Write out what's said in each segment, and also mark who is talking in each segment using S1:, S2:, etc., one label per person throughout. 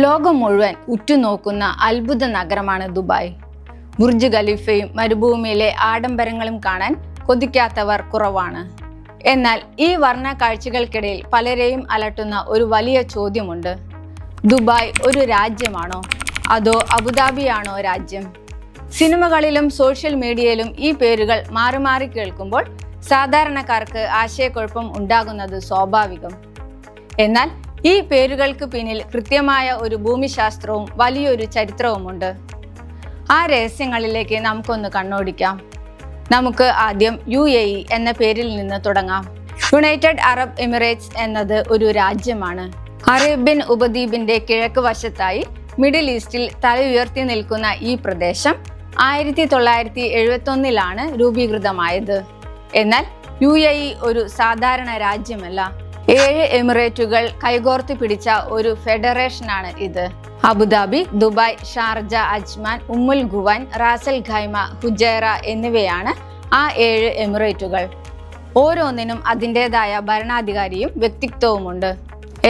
S1: ലോകം മുഴുവൻ ഉറ്റുനോക്കുന്ന അത്ഭുത നഗരമാണ് ദുബായ്. ബുർജ് ഖലീഫയും മരുഭൂമിയിലെ ആഡംബരങ്ങളും കാണാൻ കൊതിക്കാത്തവർ കുറവാണ്. എന്നാൽ ഈ വർണ്ണ കാഴ്ചകൾക്കിടയിൽ പലരെയും അലട്ടുന്ന ഒരു വലിയ ചോദ്യമുണ്ട്. ദുബായ് ഒരു രാജ്യമാണോ അതോ അബുദാബിയാണോ രാജ്യം? സിനിമകളിലും സോഷ്യൽ മീഡിയയിലും ഈ പേരുകൾ മാറി മാറി കേൾക്കുമ്പോൾ സാധാരണക്കാർക്ക് ആശയക്കുഴപ്പം ഉണ്ടാകുന്നത് സ്വാഭാവികം. എന്നാൽ ഈ പേരുകൾക്ക് പിന്നിൽ കൃത്യമായ ഒരു ഭൂമിശാസ്ത്രവും വലിയൊരു ചരിത്രവുമുണ്ട്. ആ രഹസ്യങ്ങളിലേക്ക് നമുക്കൊന്ന് കണ്ണോടിക്കാം. നമുക്ക് ആദ്യം UAE എന്ന പേരിൽ നിന്ന് തുടങ്ങാം. യുണൈറ്റഡ് അറബ് എമിറേറ്റ്സ് എന്നത് ഒരു രാജ്യമാണ്. അറേബ്യൻ ഉപദ്വീപിന്റെ കിഴക്ക് വശത്തായി മിഡിൽ ഈസ്റ്റിൽ തല ഉയർത്തി നിൽക്കുന്ന ഈ പ്രദേശം 1971 രൂപീകൃതമായത്. എന്നാൽ UAE ഒരു സാധാരണ രാജ്യമല്ല. 7 എമിറേറ്റുകൾ കൈകോർത്ത് പിടിച്ച ഒരു ഫെഡറേഷനാണ് ഇത്. അബുദാബി, ദുബായ്, ഷാർജ, അജ്മാൻ, ഉമ്മുൽ ഖുവൈൻ, റാസൽ ഖൈമ, ഹുജൈറ എന്നിവയാണ് ആ 7 എമിറേറ്റുകൾ. ഓരോന്നിനും അതിൻ്റെതായ ഭരണാധികാരിയും വ്യക്തിത്വവുമുണ്ട്.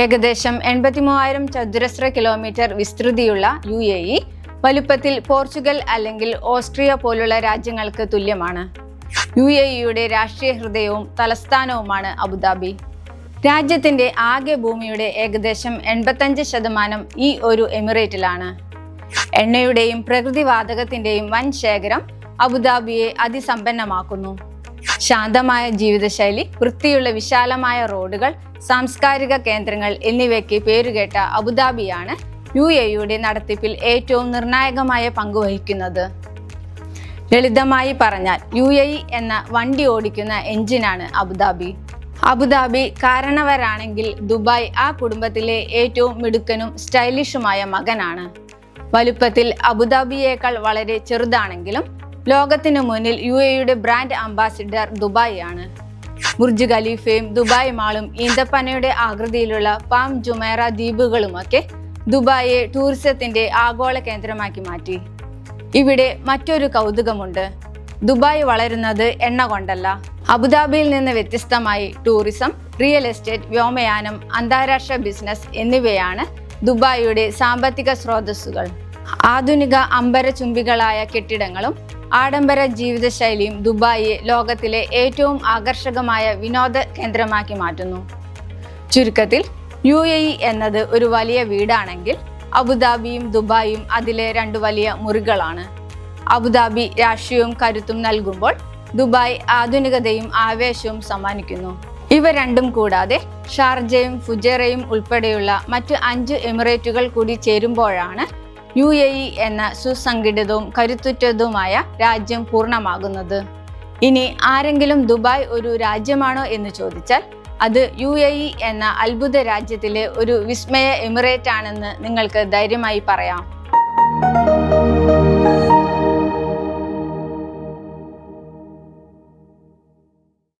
S1: ഏകദേശം 83,000 ചതുരശ്ര കിലോമീറ്റർ വിസ്തൃതിയുള്ള UAE വലുപ്പത്തിൽ പോർച്ചുഗൽ അല്ലെങ്കിൽ ഓസ്ട്രിയ പോലുള്ള രാജ്യങ്ങൾക്ക് തുല്യമാണ്. UAEയുടെ രാഷ്ട്രീയ ഹൃദയവും തലസ്ഥാനവുമാണ് അബുദാബി. രാജ്യത്തിന്റെ ആകെ ഭൂമിയുടെ ഏകദേശം 85% ഈ ഒരു എമിറേറ്റിലാണ്. എണ്ണയുടെയും പ്രകൃതിവാതകത്തിന്റെയും വൻ ശേഖരം അബുദാബിയെ അതിസമ്പന്നമാക്കുന്നു. ശാന്തമായ ജീവിതശൈലി, വൃത്തിയുള്ള വിശാലമായ റോഡുകൾ, സാംസ്കാരിക കേന്ദ്രങ്ങൾ എന്നിവയ്ക്ക് പേരുകേട്ട അബുദാബിയാണ് UAEയുടെ നടത്തിപ്പിൽ ഏറ്റവും നിർണായകമായ പങ്ക് വഹിക്കുന്നത്. ലളിതമായി പറഞ്ഞാൽ UAE എന്ന വണ്ടി ഓടിക്കുന്ന എഞ്ചിനാണ് അബുദാബി. അബുദാബി കാരണവരാണെങ്കിൽ ദുബായ് ആ കുടുംബത്തിലെ ഏറ്റവും മിടുക്കനും സ്റ്റൈലിഷുമായ മകനാണ്. വലുപ്പത്തിൽ അബുദാബിയേക്കാൾ വളരെ ചെറുതാണെങ്കിലും ലോകത്തിനു മുന്നിൽ UAEയുടെ ബ്രാൻഡ് അംബാസിഡർ ദുബായ് ആണ്. ബുർജ് ഖലീഫയും ദുബായ് മാളും ഈന്തപ്പനയുടെ ആകൃതിയിലുള്ള പാം ജുമൈറ ദ്വീപുകളുമൊക്കെ ദുബായിയെ ടൂറിസത്തിന്റെ ആഗോള കേന്ദ്രമാക്കി മാറ്റി. ഇവിടെ മറ്റൊരു കൗതുകമുണ്ട്. ദുബായ് വളരുന്നത് എണ്ണ കൊണ്ടല്ല. അബുദാബിയിൽ നിന്ന് വ്യത്യസ്തമായി ടൂറിസം, റിയൽ എസ്റ്റേറ്റ്, വ്യോമയാനം, അന്താരാഷ്ട്ര ബിസിനസ് എന്നിവയാണ് ദുബായിയുടെ സാമ്പത്തിക സ്രോതസ്സുകൾ. ആധുനിക അംബരചുംബികളായ കെട്ടിടങ്ങളും ആഡംബര ജീവിതശൈലിയും ദുബായിയെ ലോകത്തിലെ ഏറ്റവും ആകർഷകമായ വിനോദ കേന്ദ്രമാക്കി മാറ്റുന്നു. ചുരുക്കത്തിൽ UAE എന്നത് ഒരു വലിയ വീടാണെങ്കിൽ അബുദാബിയും ദുബായും അതിലെ 2 വലിയ മുറികളാണ്. അബുദാബി രാഷ്ട്രീയവും കരുത്തും നൽകുമ്പോൾ ദുബായ് ആധുനികതയും ആവേശവും സമ്മാനിക്കുന്നു. ഇവ രണ്ടും കൂടാതെ ഷാർജയും ഫുജൈറയും ഉൾപ്പെടെയുള്ള മറ്റ് 5 എമിറേറ്റുകൾ കൂടി ചേരുമ്പോഴാണ് UAE എന്ന സുസംഘടിതവും കരുത്തുറ്റതുമായ രാജ്യം പൂർണ്ണമാകുന്നത്. ഇനി ആരെങ്കിലും ദുബായ് ഒരു രാജ്യമാണോ എന്ന് ചോദിച്ചാൽ അത് UAE എന്ന അത്ഭുത രാജ്യത്തിലെ ഒരു വിസ്മയ എമിറേറ്റ് ആണെന്ന് നിങ്ങൾക്ക് ധൈര്യമായി പറയാം.